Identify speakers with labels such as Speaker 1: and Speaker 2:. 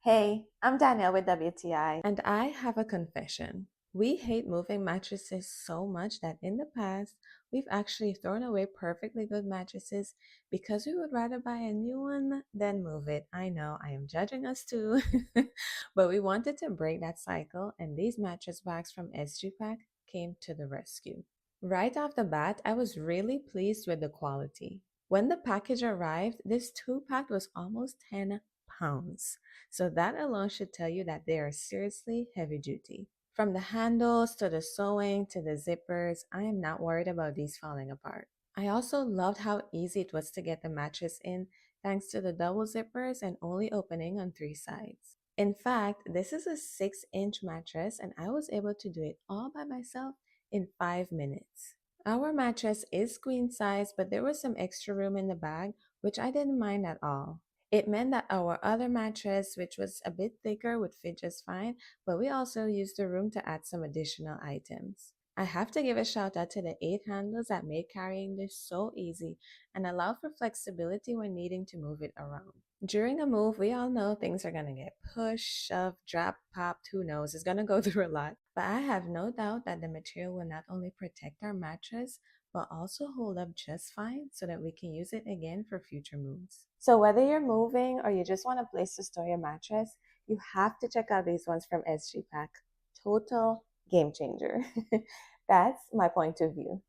Speaker 1: Hey, I'm Danielle with WTI.
Speaker 2: And I have a confession. We hate moving mattresses so much that in the past, we've actually thrown away perfectly good mattresses because we would rather buy a new one than move it. I know I am judging us too, but we wanted to break that cycle, and these mattress bags from SGPAC came to the rescue. Right off the bat, I was really pleased with the quality. When the package arrived, this two-pack was almost 10 pounds. So that alone should tell you that they are seriously heavy duty. From the handles to the sewing to the zippers, I am not worried about these falling apart. I also loved how easy it was to get the mattress in thanks to the double zippers and only opening on three sides. In fact, this is a 6-inch mattress and I was able to do it all by myself in 5 minutes. Our mattress is queen size, but there was some extra room in the bag, which I didn't mind at all. It meant that our other mattress, which was a bit thicker, would fit just fine, but we also used the room to add some additional items. I have to give a shout out to the 8 handles that made carrying this so easy and allowed for flexibility when needing to move it around. During a move, we all know things are going to get pushed, shoved, dropped, popped, who knows, it's going to go through a lot. But I have no doubt that the material will not only protect our mattress, but also hold up just fine so that we can use it again for future moves.
Speaker 1: So, whether you're moving or you just want a place to store your mattress, you have to check out these ones from SGPAC. Total game changer. That's my point of view.